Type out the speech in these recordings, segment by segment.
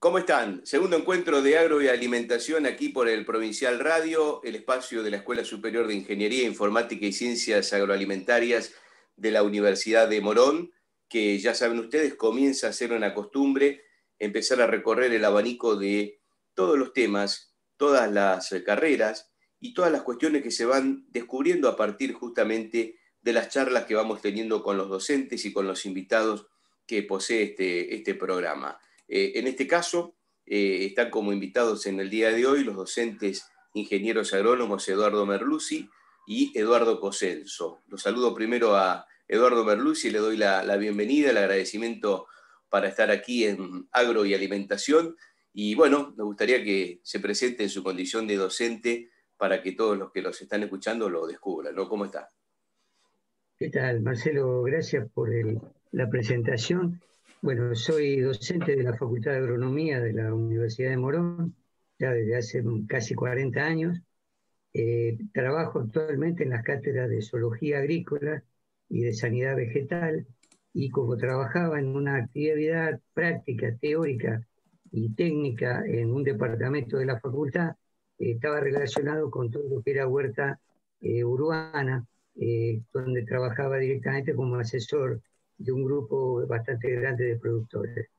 ¿Cómo están? Segundo encuentro de Agro y Alimentación aquí por el Provincial Radio, el espacio de la Escuela Superior de Ingeniería, Informática y Ciencias Agroalimentarias de la Universidad de Morón, que ya saben ustedes, comienza a ser una costumbre empezar a recorrer el abanico de todos los temas, todas las carreras y todas las cuestiones que se van descubriendo a partir justamente de las charlas que vamos teniendo con los docentes y con los invitados que posee este programa. En este caso, están como invitados en el día de hoy los docentes ingenieros agrónomos Eduardo Merluzzi y Eduardo Cosenso. Los saludo primero a Eduardo Merluzzi y le doy la bienvenida, el agradecimiento para estar aquí en Agro y Alimentación. Y bueno, me gustaría que se presente en su condición de docente para que todos los que los están escuchando lo descubran, ¿no? ¿Cómo está? ¿Qué tal, Marcelo? Gracias por la presentación. Bueno, soy docente de la Facultad de Agronomía de la Universidad de Morón, ya desde hace casi 40 años. Trabajo actualmente en las cátedras de Zoología Agrícola y de Sanidad Vegetal, y como trabajaba en una actividad práctica, teórica y técnica en un departamento de la facultad, estaba relacionado con todo lo que era huerta urbana, donde trabajaba directamente como asesor de un grupo bastante grande de productores.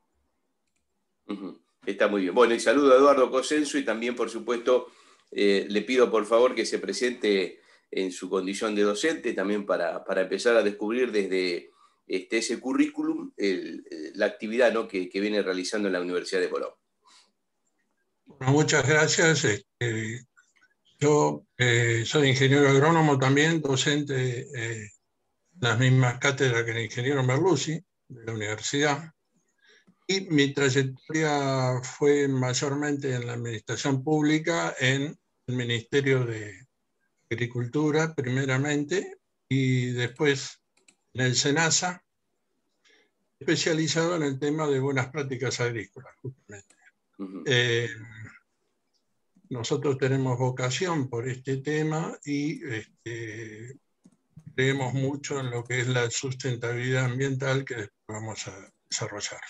Está muy bien. Bueno, y saludo a Eduardo Cosenso y también, por supuesto, le pido por favor que se presente en su condición de docente, también para empezar a descubrir desde ese currículum la actividad, ¿no?, que viene realizando en la Universidad de Morón. Bueno, muchas gracias. Yo soy ingeniero agrónomo también, docente en las mismas cátedras que el ingeniero Merluzzi de la universidad. Y mi trayectoria fue mayormente en la administración pública, en el Ministerio de Agricultura primeramente y después en el SENASA, especializado en el tema de buenas prácticas agrícolas, justamente. Nosotros tenemos vocación por este tema y creemos mucho en lo que es la sustentabilidad ambiental que después vamos a desarrollar.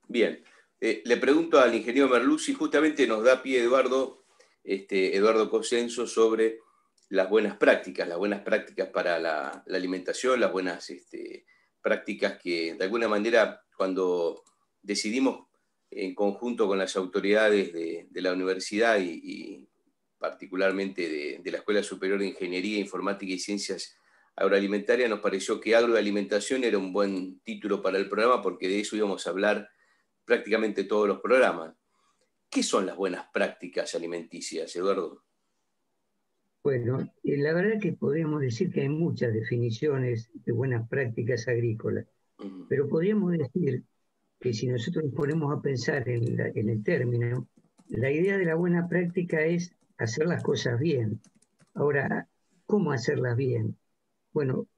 Bien, le pregunto al ingeniero Merluzzi, justamente nos da pie Eduardo Cosenso sobre las buenas prácticas para la alimentación, las buenas prácticas que de alguna manera cuando decidimos en conjunto con las autoridades de la universidad y particularmente de la Escuela Superior de Ingeniería, Informática y Ciencias Agroalimentarias, nos pareció que agroalimentación era un buen título para el programa porque de eso íbamos a hablar prácticamente todos los programas. ¿Qué son las buenas prácticas alimenticias, Eduardo? Bueno, la verdad es que podríamos decir que hay muchas definiciones de buenas prácticas agrícolas, pero podríamos decir que si nosotros nos ponemos a pensar en el término, la idea de la buena práctica es hacer las cosas bien. Ahora, ¿cómo hacerlas bien? Bueno,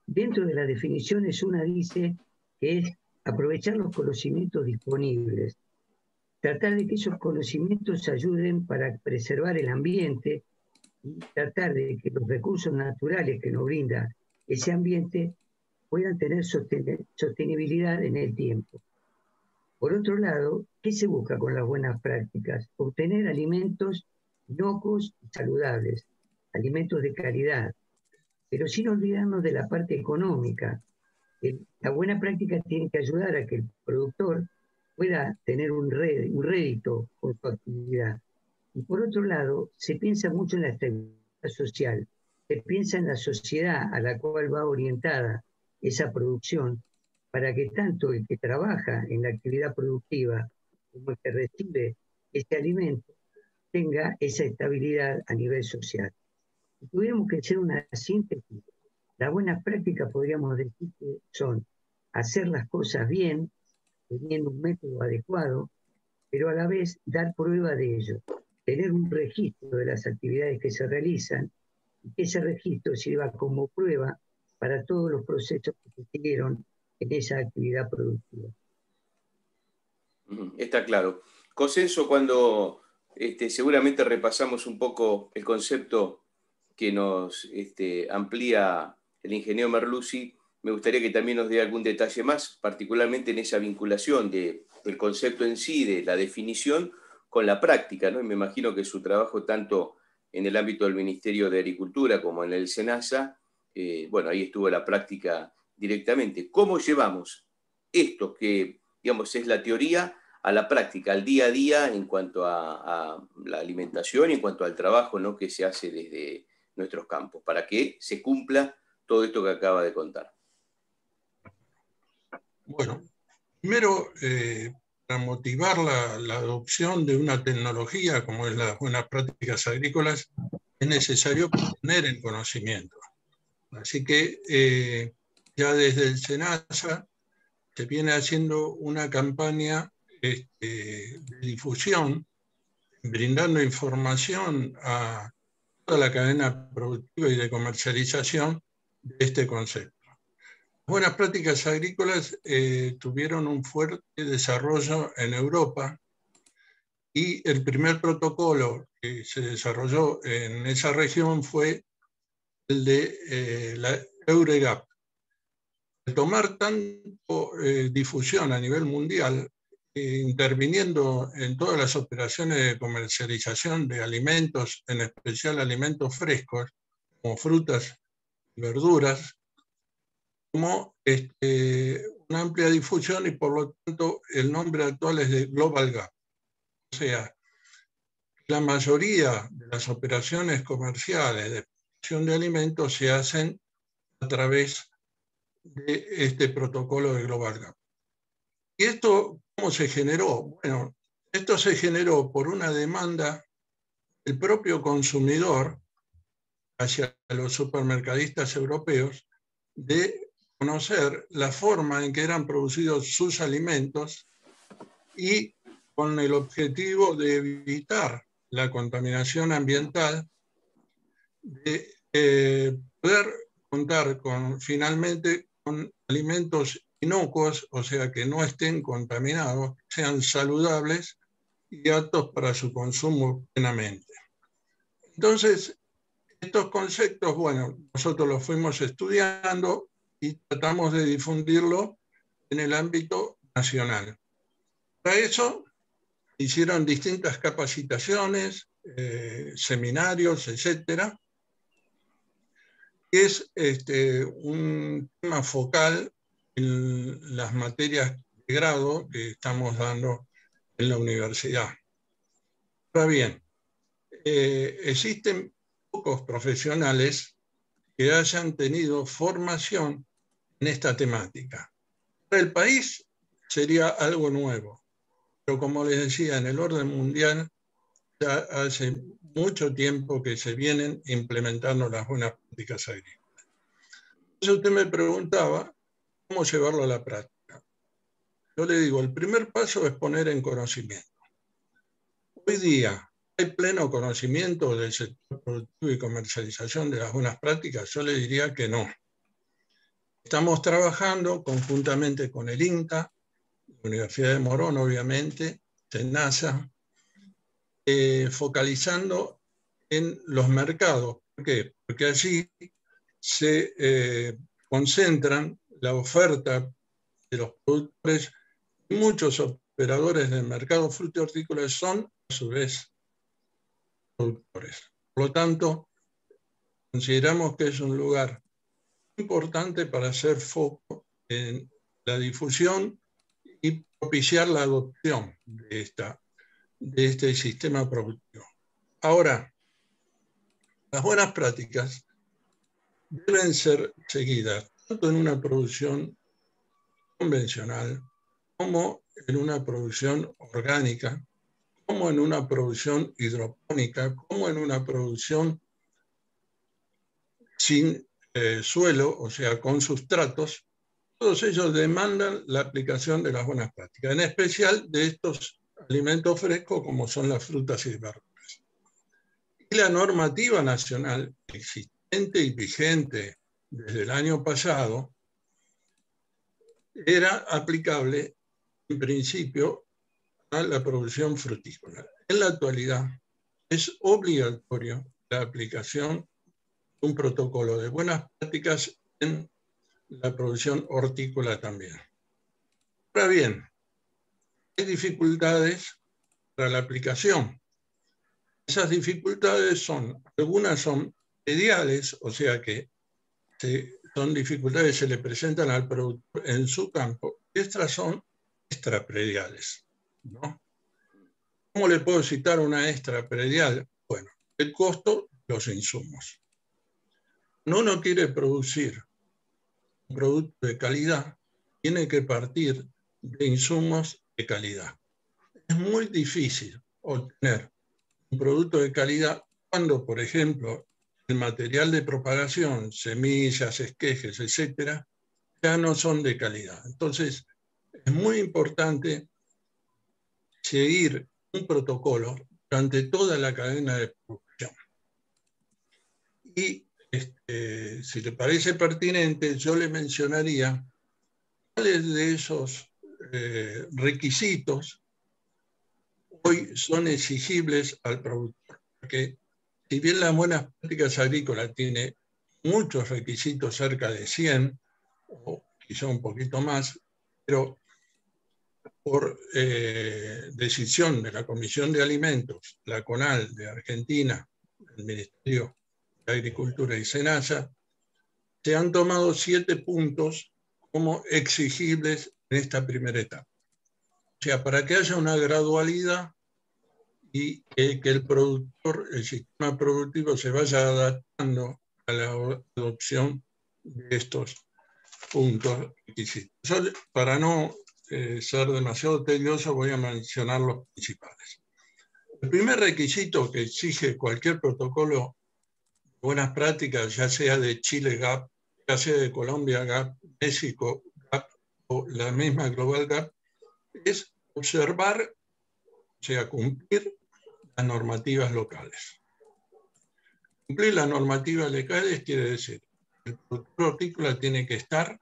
dentro de las definiciones una dice que es aprovechar los conocimientos disponibles, tratar de que esos conocimientos ayuden para preservar el ambiente y tratar de que los recursos naturales que nos brinda ese ambiente puedan tener sostenibilidad en el tiempo. Por otro lado, ¿qué se busca con las buenas prácticas? Obtener alimentos inocuos y saludables, alimentos de calidad, pero sin olvidarnos de la parte económica. La buena práctica tiene que ayudar a que el productor pueda tener un rédito con su actividad. Y por otro lado, se piensa mucho en la estabilidad social, se piensa en la sociedad a la cual va orientada esa producción, para que tanto el que trabaja en la actividad productiva como el que recibe ese alimento tenga esa estabilidad a nivel social. Si tuviéramos que hacer una síntesis, las buenas prácticas podríamos decir que son hacer las cosas bien, teniendo un método adecuado, pero a la vez dar prueba de ello, tener un registro de las actividades que se realizan y que ese registro sirva como prueba para todos los procesos que se siguieron en esa actividad productiva. Está claro. Cosenso, cuando seguramente repasamos un poco el concepto que nos amplía el ingeniero Merluzzi, me gustaría que también nos dé algún detalle más, particularmente en esa vinculación del concepto en sí, de la definición, con la práctica, ¿no? Y me imagino que su trabajo tanto en el ámbito del Ministerio de Agricultura como en el SENASA, bueno, ahí estuvo la práctica directamente. ¿Cómo llevamos esto que, digamos, es la teoría a la práctica, al día a día en cuanto a la alimentación y en cuanto al trabajo, ¿no?, que se hace desde nuestros campos, para que se cumpla todo esto que acaba de contar? Bueno, primero, para motivar la adopción de una tecnología como es las buenas prácticas agrícolas, es necesario poner en conocimiento. Así que ya desde el SENASA se viene haciendo una campaña de difusión, brindando información a toda la cadena productiva y de comercialización de este concepto. Buenas prácticas agrícolas tuvieron un fuerte desarrollo en Europa y el primer protocolo que se desarrolló en esa región fue el de la EUREGAP. Al tomar tanto difusión a nivel mundial, interviniendo en todas las operaciones de comercialización de alimentos, en especial alimentos frescos, como frutas y verduras, como una amplia difusión y por lo tanto el nombre actual es de Global Gap. O sea, la mayoría de las operaciones comerciales de producción de alimentos se hacen a través de este protocolo de Global Gap. ¿Y esto cómo se generó? Bueno, esto se generó por una demanda del propio consumidor hacia los supermercadistas europeos de conocer la forma en que eran producidos sus alimentos y con el objetivo de evitar la contaminación ambiental, de poder contar finalmente con alimentos inocuos, o sea, que no estén contaminados, sean saludables y aptos para su consumo plenamente. Entonces, estos conceptos, bueno, nosotros los fuimos estudiando y tratamos de difundirlo en el ámbito nacional. Para eso hicieron distintas capacitaciones, seminarios, etcétera. Es un tema focal en las materias de grado que estamos dando en la universidad. Ahora bien, existen pocos profesionales que hayan tenido formación en esta temática. Para el país sería algo nuevo, pero como les decía, en el orden mundial ya hace mucho tiempo que se vienen implementando las buenas prácticas agrícolas. Entonces usted me preguntaba cómo llevarlo a la práctica. Yo le digo, el primer paso es poner en conocimiento. Hoy día, ¿hay pleno conocimiento del sector productivo y comercialización de las buenas prácticas? Yo le diría que no. Estamos trabajando conjuntamente con el INTA, la Universidad de Morón, obviamente, SENASA, focalizando en los mercados. ¿Por qué? Porque allí se concentran la oferta de los productores y muchos operadores del mercado frutícola son, a su vez, productores. Por lo tanto, consideramos que es un lugar importante para hacer foco en la difusión y propiciar la adopción de este sistema productivo. Ahora, las buenas prácticas deben ser seguidas tanto en una producción convencional como en una producción orgánica, como en una producción hidropónica, como en una producción sin suelo, o sea, con sustratos. Todos ellos demandan la aplicación de las buenas prácticas, en especial de estos alimentos frescos como son las frutas y verduras. Y la normativa nacional existente y vigente desde el año pasado era aplicable en principio a la producción frutícola. En la actualidad es obligatorio la aplicación de un protocolo de buenas prácticas en la producción hortícola también. Ahora bien, hay dificultades para la aplicación. Esas dificultades algunas son prediales, o sea que son dificultades que se le presentan al productor en su campo, y estas son extraprediales, ¿no? ¿Cómo le puedo citar una extrapredial? Bueno, el costo de los insumos. Cuando uno quiere producir un producto de calidad, tiene que partir de insumos de calidad. Es muy difícil obtener un producto de calidad cuando, por ejemplo, el material de propagación, semillas, esquejes, etcétera, ya no son de calidad. Entonces, es muy importante seguir un protocolo durante toda la cadena de producción. Y si le parece pertinente, yo le mencionaría cuáles de esos requisitos hoy son exigibles al productor. Porque si bien las buenas prácticas agrícolas tiene muchos requisitos, cerca de 100, o quizá un poquito más, pero por decisión de la Comisión de Alimentos, la CONAL de Argentina, el Ministerio de Agricultura y SENASA, se han tomado 7 puntos como exigibles en esta primera etapa. O sea, para que haya una gradualidad y que el productor, el sistema productivo se vaya adaptando a la adopción de estos puntos requisitos. Para no ser demasiado tedioso, voy a mencionar los principales. El primer requisito que exige cualquier protocolo de buenas prácticas, ya sea de Chile GAP, ya sea de Colombia GAP, México GAP o la misma Global GAP, es observar, o sea, cumplir las normativas locales. Cumplir las normativas locales quiere decir que el productor hortícola tiene que estar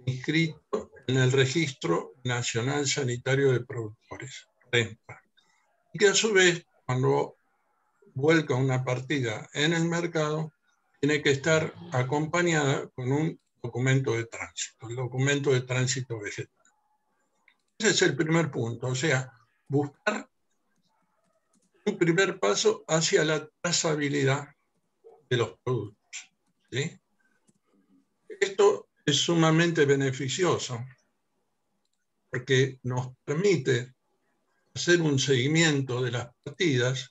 inscrito en el Registro Nacional Sanitario de Productores, RENPA, y que a su vez, cuando vuelca una partida en el mercado, tiene que estar acompañada con un documento de tránsito, el documento de tránsito vegetal. Ese es el primer punto, o sea, buscar un primer paso hacia la trazabilidad de los productos, ¿sí? Esto es sumamente beneficioso porque nos permite hacer un seguimiento de las partidas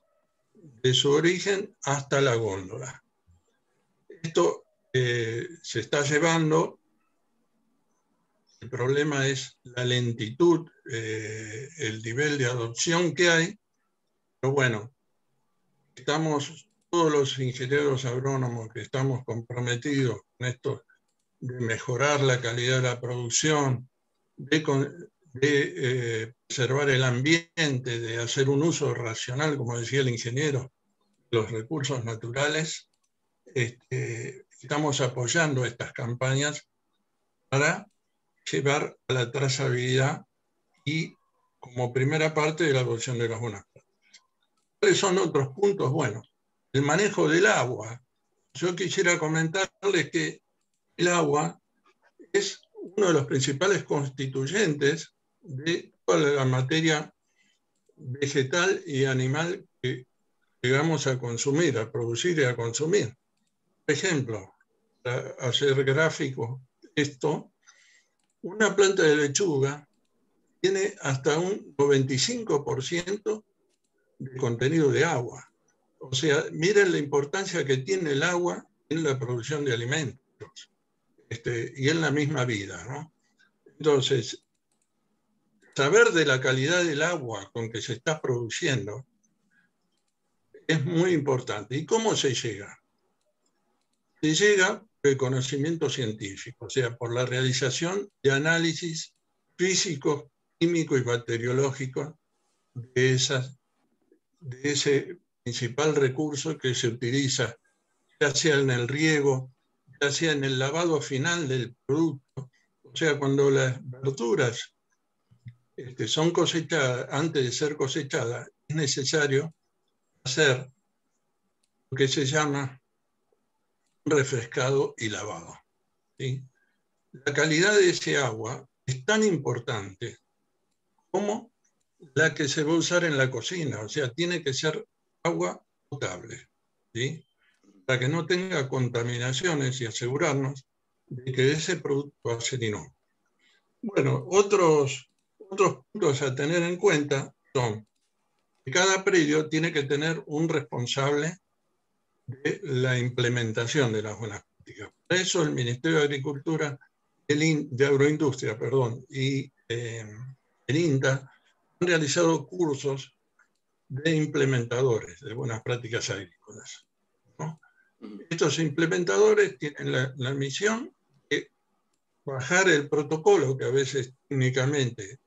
de su origen hasta la góndola. Esto se está llevando, el problema es la lentitud, el nivel de adopción que hay, pero bueno, estamos todos los ingenieros agrónomos que estamos comprometidos con esto de mejorar la calidad de la producción, de preservar el ambiente, de hacer un uso racional, como decía el ingeniero, de los recursos naturales. Estamos apoyando estas campañas para llevar a la trazabilidad y como primera parte de la adopción de las buenas prácticas. ¿Cuáles son otros puntos? Bueno, el manejo del agua. Yo quisiera comentarles que el agua es uno de los principales constituyentes de toda la materia vegetal y animal que llegamos a consumir, a producir y a consumir. Por ejemplo, para hacer gráfico esto, una planta de lechuga tiene hasta un 95% de contenido de agua. O sea, miren la importancia que tiene el agua en la producción de alimentos y en la misma vida, ¿no? Entonces, saber de la calidad del agua con que se está produciendo es muy importante. ¿Y cómo se llega? Se llega por el conocimiento científico, o sea, por la realización de análisis físicos, químicos y bacteriológicos de ese principal recurso que se utiliza, ya sea en el riego, ya sea en el lavado final del producto. O sea, cuando las verduras son cosechadas, antes de ser cosechadas, es necesario hacer lo que se llama refrescado y lavado, ¿sí? la calidad de ese agua es tan importante como la que se va a usar en la cocina. O sea, tiene que ser agua potable, ¿sí? Para que no tenga contaminaciones y asegurarnos de que ese producto va a ser inocuo. Bueno, otros puntos a tener en cuenta son que cada predio tiene que tener un responsable de la implementación de las buenas prácticas. Por eso el Ministerio de Agricultura, de Agroindustria, perdón, y el INTA han realizado cursos de implementadores de buenas prácticas agrícolas, ¿no? Estos implementadores tienen la misión de bajar el protocolo, que a veces técnicamente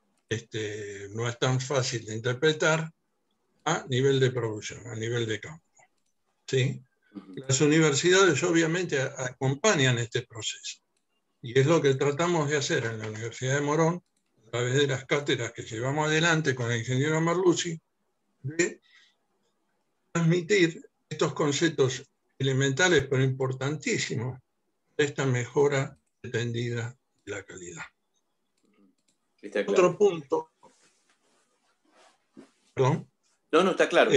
no es tan fácil de interpretar, a nivel de producción, a nivel de campo, ¿sí? Las universidades obviamente acompañan este proceso, y es lo que tratamos de hacer en la Universidad de Morón, a través de las cátedras que llevamos adelante con el ingeniero Merluzzi, de transmitir estos conceptos elementales pero importantísimos de esta mejora pretendida de la calidad. Está claro. Otro punto, perdón. No, está claro.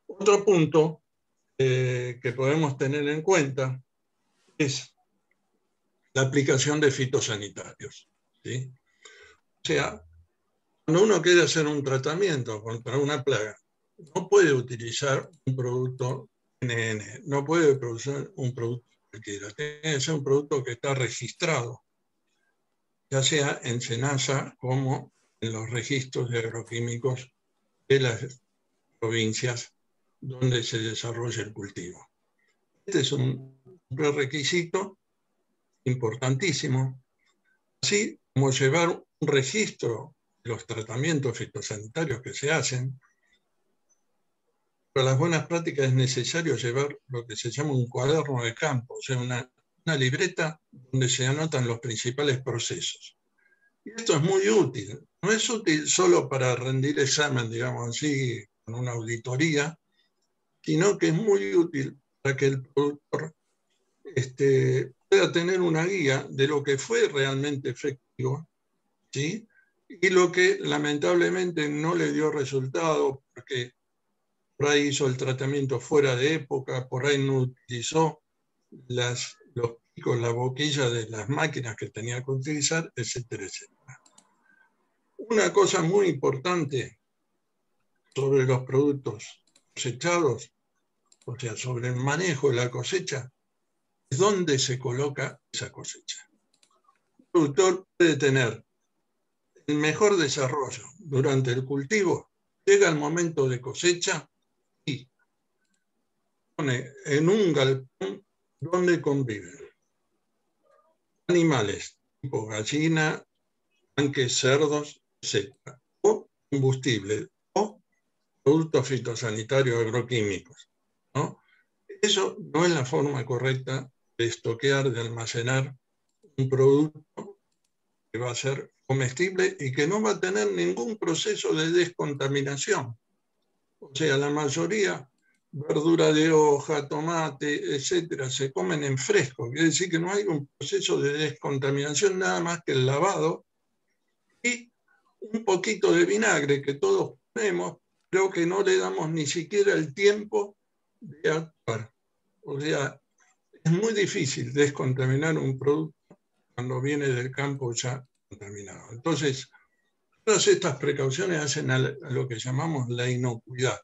Otro punto que podemos tener en cuenta es la aplicación de fitosanitarios, ¿sí? O sea, cuando uno quiere hacer un tratamiento contra una plaga, no puede utilizar un producto NN, no puede producir un producto cualquiera, tiene que ser un producto que está registrado, ya sea en SENASA como en los registros de agroquímicos de las provincias donde se desarrolla el cultivo. Este es un prerequisito importantísimo, así como llevar un registro de los tratamientos fitosanitarios que se hacen. Para las buenas prácticas es necesario llevar lo que se llama un cuaderno de campo, o sea, una libreta donde se anotan los principales procesos. Y esto es muy útil. No es útil solo para rendir examen, digamos así, con una auditoría, sino que es muy útil para que el productor pueda tener una guía de lo que fue realmente efectivo, ¿sí? Y lo que lamentablemente no le dio resultado porque por ahí hizo el tratamiento fuera de época, por ahí no utilizó los picos, la boquilla de las máquinas que tenía que utilizar, etcétera, etcétera. Una cosa muy importante sobre los productos cosechados, o sea, sobre el manejo de la cosecha, es dónde se coloca esa cosecha. El productor puede tener el mejor desarrollo durante el cultivo, llega el momento de cosecha y pone en un galpón donde conviven animales tipo gallina, tanques, cerdos, etc. O combustible o productos fitosanitarios agroquímicos, ¿no? Eso no es la forma correcta de estoquear, de almacenar un producto que va a ser comestible y que no va a tener ningún proceso de descontaminación. O sea, la mayoría, verdura de hoja, tomate, etcétera, se comen en fresco. Quiere decir que no hay un proceso de descontaminación nada más que el lavado y un poquito de vinagre que todos ponemos, pero que no le damos ni siquiera el tiempo de actuar. O sea, es muy difícil descontaminar un producto cuando viene del campo ya contaminado. Entonces, todas estas precauciones hacen a lo que llamamos la inocuidad.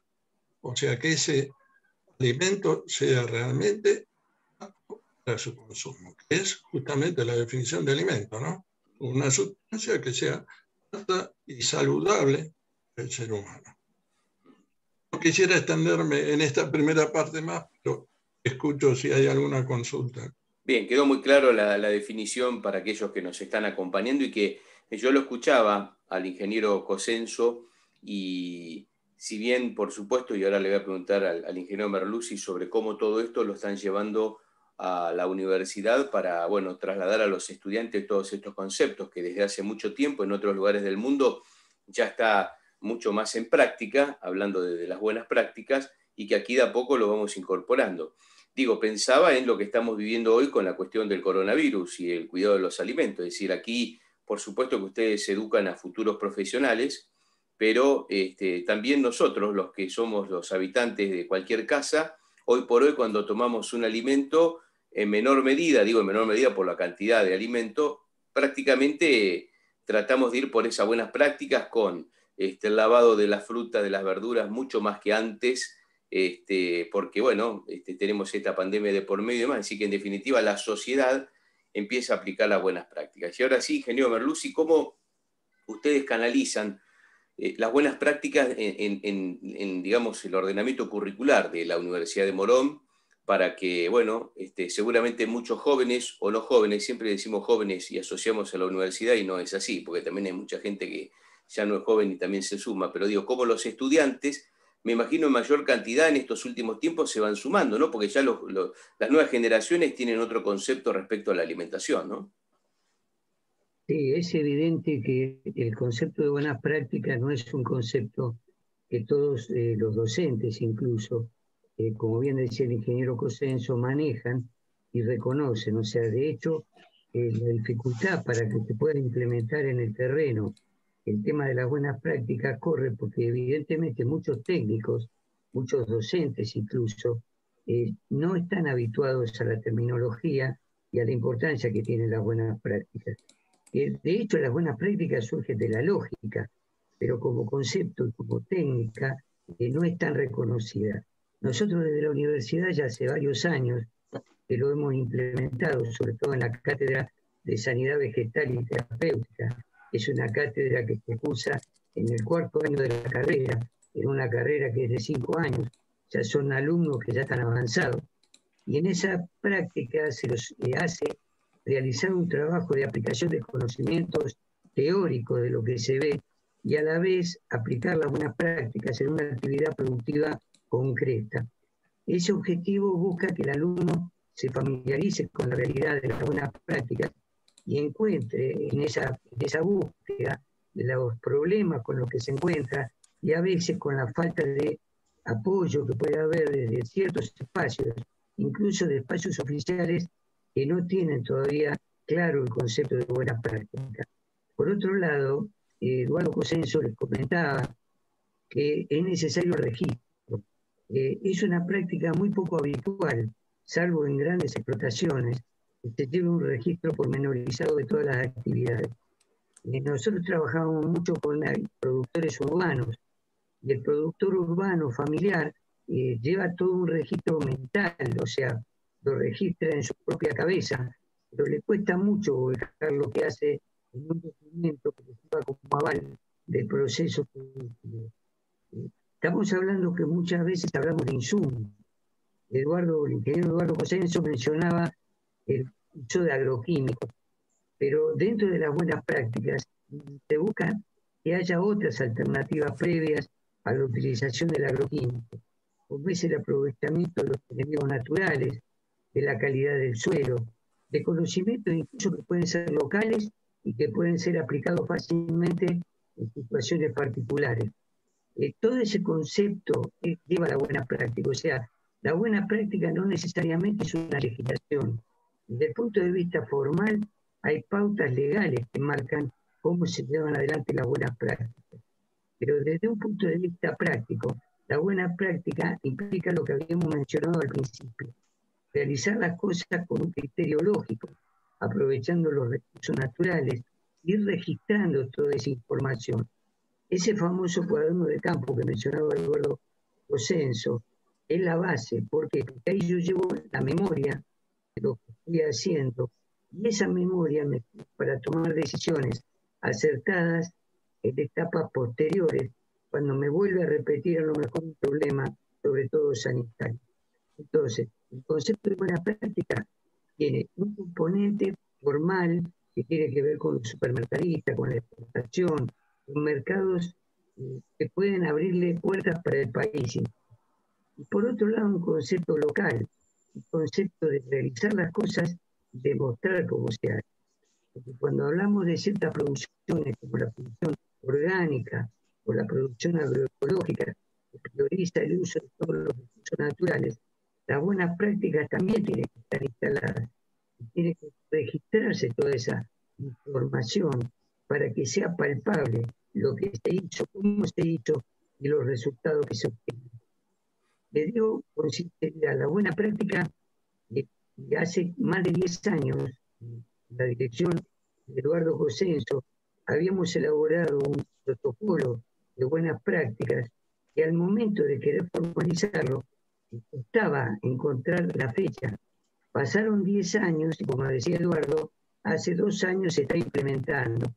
O sea, que ese alimento sea realmente apto para su consumo, que es justamente la definición de alimento, ¿no? Una sustancia que sea apta y saludable para el ser humano. No quisiera extenderme en esta primera parte más, pero escucho si hay alguna consulta. Bien, quedó muy claro la definición para aquellos que nos están acompañando y que yo lo escuchaba al ingeniero Cosenso y si bien, por supuesto, y ahora le voy a preguntar al ingeniero Merluzzi sobre cómo todo esto lo están llevando a la universidad para, bueno, trasladar a los estudiantes todos estos conceptos que desde hace mucho tiempo en otros lugares del mundo ya está mucho más en práctica, hablando de las buenas prácticas, y que aquí de a poco lo vamos incorporando. Digo, pensaba en lo que estamos viviendo hoy con la cuestión del coronavirus y el cuidado de los alimentos. Es decir, aquí, por supuesto que ustedes educan a futuros profesionales, pero también nosotros, los que somos los habitantes de cualquier casa, hoy por hoy cuando tomamos un alimento, en menor medida, digo en menor medida por la cantidad de alimento, prácticamente tratamos de ir por esas buenas prácticas con el lavado de la fruta, de las verduras, mucho más que antes, porque bueno, tenemos esta pandemia de por medio y demás, así que en definitiva la sociedad empieza a aplicar las buenas prácticas. Y ahora sí, ingeniero Merluzzi, ¿cómo ustedes canalizan las buenas prácticas en, digamos, el ordenamiento curricular de la Universidad de Morón para que, bueno, seguramente muchos jóvenes o no jóvenes, siempre decimos jóvenes y asociamos a la universidad y no es así, porque también hay mucha gente que ya no es joven y también se suma, pero digo, como los estudiantes, me imagino en mayor cantidad en estos últimos tiempos se van sumando, ¿no? Porque ya las nuevas generaciones tienen otro concepto respecto a la alimentación, ¿no? Sí, es evidente que el concepto de buenas prácticas no es un concepto que todos los docentes incluso, como bien decía el ingeniero Cosenso, manejan y reconocen. O sea, de hecho, la dificultad para que se pueda implementar en el terreno el tema de las buenas prácticas corre porque evidentemente muchos técnicos, muchos docentes incluso, no están habituados a la terminología y a la importancia que tienen las buenas prácticas. De hecho, las buenas prácticas surgen de la lógica, pero como concepto y como técnica no es tan reconocida. Nosotros desde la universidad ya hace varios años que lo hemos implementado, sobre todo en la cátedra de Sanidad Vegetal y Terapéutica. Es una cátedra que se cursa en el 4º año de la carrera, en una carrera que es de 5 años. Ya son alumnos que ya están avanzados. Y en esa práctica se los hace realizar un trabajo de aplicación de conocimientos teóricos de lo que se ve y a la vez aplicar las buenas prácticas en una actividad productiva concreta. Ese objetivo busca que el alumno se familiarice con la realidad de las buenas prácticas y encuentre en esa búsqueda de los problemas con los que se encuentra y a veces con la falta de apoyo que puede haber desde ciertos espacios, incluso de espacios oficiales que no tienen todavía claro el concepto de buena práctica. Por otro lado, Eduardo Cosenso les comentaba que es necesario el registro. Es una práctica muy poco habitual, salvo en grandes explotaciones, que se lleve un registro pormenorizado de todas las actividades. Nosotros trabajamos mucho con productores urbanos, y el productor urbano familiar lleva todo un registro mental, o sea, lo registra en su propia cabeza, pero le cuesta mucho volcar lo que hace en un documento que le sirva como aval del proceso productivo. Estamos hablando que muchas veces hablamos de insumos. El ingeniero Eduardo Cosenso mencionaba el uso de agroquímicos, pero dentro de las buenas prácticas se busca que haya otras alternativas previas a la utilización del agroquímico, como es el aprovechamiento de los enemigos naturales, de la calidad del suelo, de conocimientos incluso que pueden ser locales y que pueden ser aplicados fácilmente en situaciones particulares. Todo ese concepto lleva a la buena práctica, o sea, la buena práctica no necesariamente es una legislación. Desde el punto de vista formal, hay pautas legales que marcan cómo se llevan adelante las buenas prácticas. Pero desde un punto de vista práctico, la buena práctica implica lo que habíamos mencionado al principio, realizar las cosas con un criterio lógico, aprovechando los recursos naturales, ir registrando toda esa información. Ese famoso cuaderno de campo que mencionaba Eduardo Cosenso es la base. ¿Por qué? Porque ahí yo llevo la memoria de lo que estoy haciendo y esa memoria me sirve para tomar decisiones acertadas en etapas posteriores, cuando me vuelve a repetir a lo mejor un problema, sobre todo sanitario. Entonces, el concepto de buena práctica tiene un componente formal que tiene que ver con los supermercadistas, con la exportación, con mercados que pueden abrirle puertas para el país. Y por otro lado, un concepto local, un concepto de realizar las cosas y demostrar cómo se hace. Porque cuando hablamos de ciertas producciones, como la producción orgánica o la producción agroecológica, que prioriza el uso de todos los recursos naturales, las buenas prácticas también tienen que estar instaladas. Tiene que registrarse toda esa información para que sea palpable lo que se hizo, cómo se hizo y los resultados que se obtienen. Le digo con sinceridad, la buena práctica hace más de 10 años, la dirección de Eduardo Cosenso, habíamos elaborado un protocolo de buenas prácticas y al momento de querer formalizarlo, costaba encontrar la fecha. Pasaron 10 años y como decía Eduardo, hace 2 años se está implementando.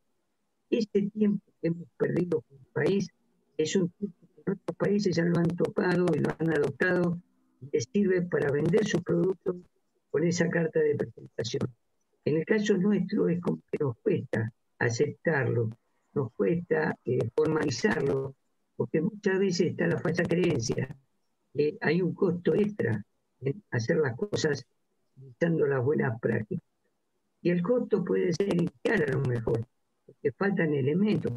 Este tiempo que hemos perdido como país es un tiempo que en otros países ya lo han topado y lo han adoptado y les sirve para vender sus productos con esa carta de presentación. En el caso nuestro es como que nos cuesta aceptarlo, nos cuesta formalizarlo, porque muchas veces está la falsa creencia que hay un costo extra en hacer las cosas utilizando las buenas prácticas. Y el costo puede ser inicial a lo mejor, porque faltan elementos.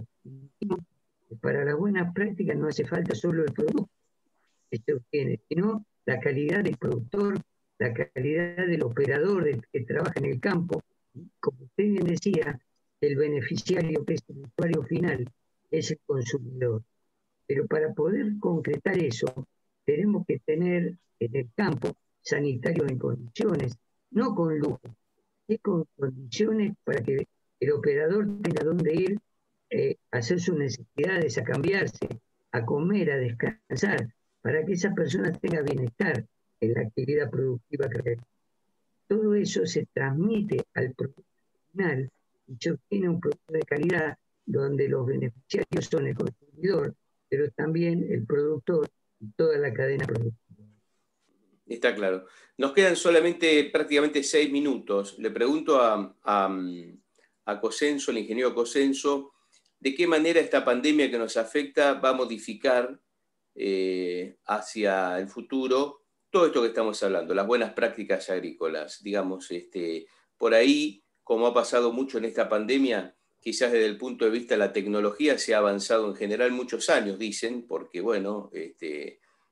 Para las buenas prácticas no hace falta solo el producto que se obtiene, sino la calidad del productor, la calidad del operador que trabaja en el campo. Como usted bien decía, el beneficiario, que es el usuario final, es el consumidor. Pero para poder concretar eso, tenemos que tener en el campo sanitarios en condiciones, no con lujo, y con condiciones para que el operador tenga dónde ir a hacer sus necesidades, a cambiarse, a comer, a descansar, para que esa persona tenga bienestar en la actividad productiva que realiza. Todo eso se transmite al producto final y se obtiene un producto de calidad donde los beneficiarios son el consumidor, pero también el productor y toda la cadena productiva. Está claro. Nos quedan solamente prácticamente 6 minutos. Le pregunto a Cosenso, el ingeniero Cosenso, ¿de qué manera esta pandemia que nos afecta va a modificar hacia el futuro todo esto que estamos hablando, las buenas prácticas agrícolas? Digamos, por ahí, como ha pasado mucho en esta pandemia, quizás desde el punto de vista de la tecnología se ha avanzado en general muchos años, dicen, porque bueno,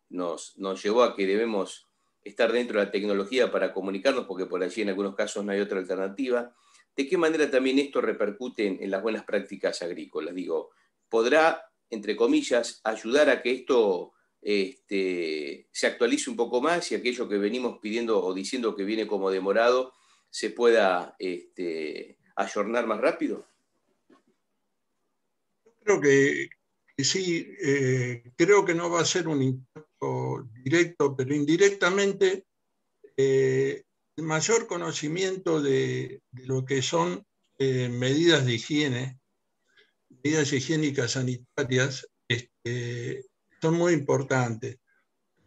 nos llevó a que debemos estar dentro de la tecnología para comunicarnos, porque por allí en algunos casos no hay otra alternativa. ¿De qué manera también esto repercute en las buenas prácticas agrícolas? Digo, ¿podrá, entre comillas, ayudar a que esto se actualice un poco más y aquello que venimos pidiendo o diciendo que viene como demorado se pueda ayornar más rápido? Creo que sí, creo que no va a ser un impacto directo, pero indirectamente el mayor conocimiento de lo que son medidas de higiene, medidas higiénicas sanitarias, son muy importantes.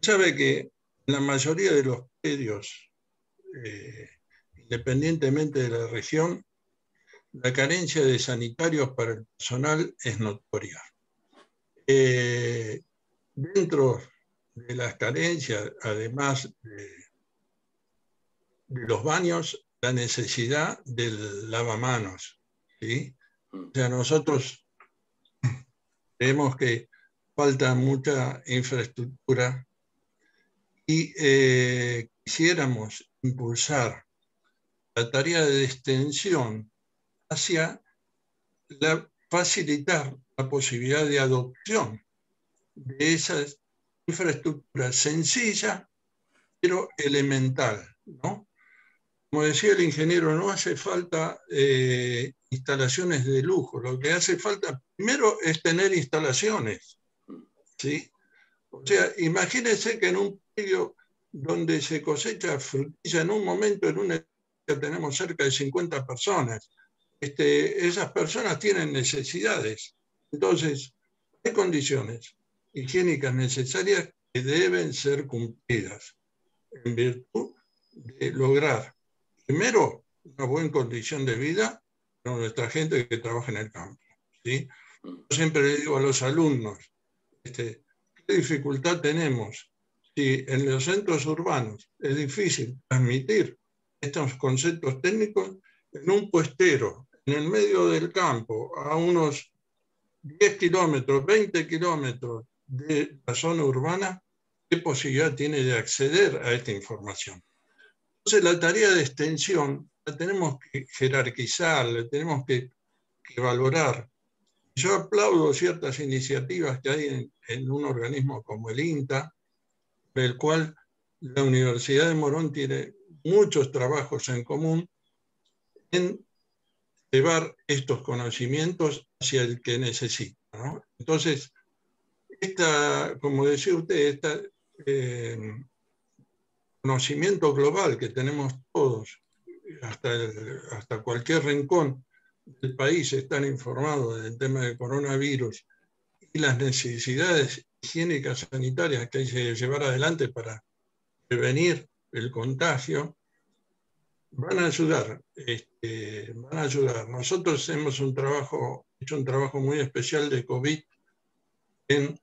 Sabe que en la mayoría de los predios, independientemente de la región, la carencia de sanitarios para el personal es notoria. Dentro de las carencias, además de los baños, la necesidad del lavamanos, ¿sí? O sea, nosotros creemos que falta mucha infraestructura y quisiéramos impulsar la tarea de extensión hacia facilitar la posibilidad de adopción de esa infraestructura sencilla, pero elemental, ¿no? Como decía el ingeniero, no hace falta instalaciones de lujo, lo que hace falta primero es tener instalaciones, ¿sí? O sea, imagínense que en un predio donde se cosecha frutilla en un momento, en una que tenemos cerca de 50 personas, esas personas tienen necesidades. Entonces, hay condiciones higiénicas necesarias que deben ser cumplidas en virtud de lograr, primero, una buena condición de vida para nuestra gente que trabaja en el campo, ¿sí? Yo siempre le digo a los alumnos, ¿qué dificultad tenemos si en los centros urbanos es difícil transmitir estos conceptos técnicos en un puestero, en el medio del campo, a unos 10 kilómetros, 20 kilómetros de la zona urbana? qué posibilidad tiene de acceder a esta información. Entonces la tarea de extensión la tenemos que jerarquizar, la tenemos que valorar. Yo aplaudo ciertas iniciativas que hay en un organismo como el INTA, del cual la Universidad de Morón tiene muchos trabajos en común en llevar estos conocimientos hacia el que necesita, ¿no? Entonces, como decía usted, este conocimiento global que tenemos todos, hasta cualquier rincón del país están informados del tema del coronavirus y las necesidades higiénicas sanitarias que hay que llevar adelante para prevenir el contagio, van a ayudar. Van a ayudar. Nosotros hemos hecho un trabajo muy especial de COVID en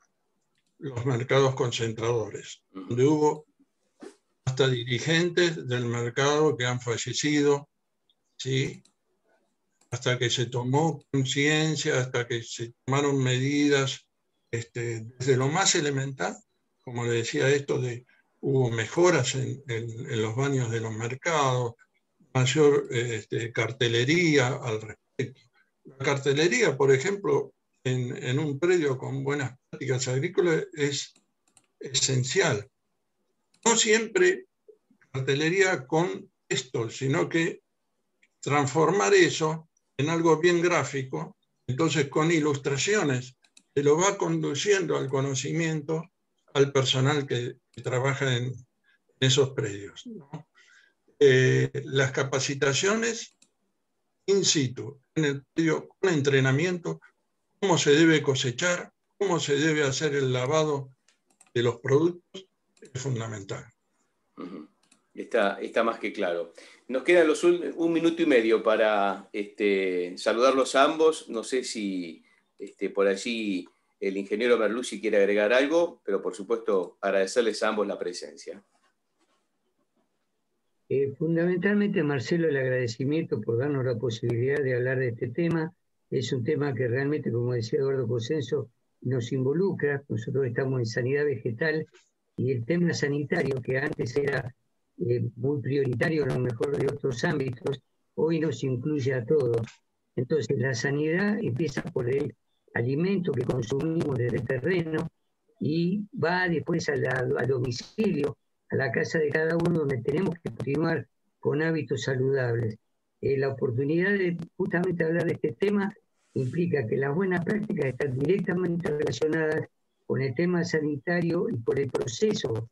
los mercados concentradores, donde hubo hasta dirigentes del mercado que han fallecido, ¿sí? Hasta que se tomó conciencia, hasta que se tomaron medidas, desde lo más elemental, como le decía hubo mejoras en los baños de los mercados, mayor cartelería al respecto. La cartelería, por ejemplo, en un predio con buenas prácticas agrícolas es esencial. No siempre cartelería con esto, sino que transformar eso en algo bien gráfico, entonces con ilustraciones, se lo va conduciendo al conocimiento al personal que trabaja en esos predios, ¿no? Las capacitaciones in situ, en el predio, con entrenamiento, cómo se debe cosechar, cómo se debe hacer el lavado de los productos, es fundamental. Está más que claro. Nos quedan 1 minuto y medio para saludarlos a ambos. No sé si por allí el ingeniero Merluzzi quiere agregar algo, pero por supuesto agradecerles a ambos la presencia. Fundamentalmente, Marcelo, el agradecimiento por darnos la posibilidad de hablar de este tema. Es un tema que realmente, como decía Eduardo Cosenso, nos involucra. Nosotros estamos en sanidad vegetal y el tema sanitario, que antes era muy prioritario a lo mejor de otros ámbitos, hoy nos incluye a todos. Entonces, la sanidad empieza por el alimento que consumimos desde el terreno y va después al domicilio, a la casa de cada uno, donde tenemos que continuar con hábitos saludables. La oportunidad de justamente hablar de este tema implica que las buenas prácticas están directamente relacionadas con el tema sanitario y por el proceso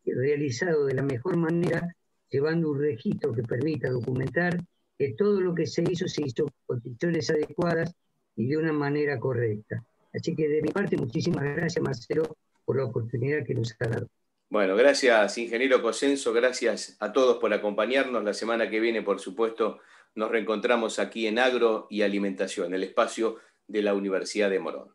realizado de la mejor manera, llevando un registro que permita documentar que todo lo que se hizo con condiciones adecuadas y de una manera correcta. Así que de mi parte, muchísimas gracias, Marcelo, por la oportunidad que nos ha dado. Bueno, gracias, ingeniero Cosenso, gracias a todos por acompañarnos. La semana que viene, por supuesto, nos reencontramos aquí en Agro y Alimentación, el espacio de la Universidad de Morón.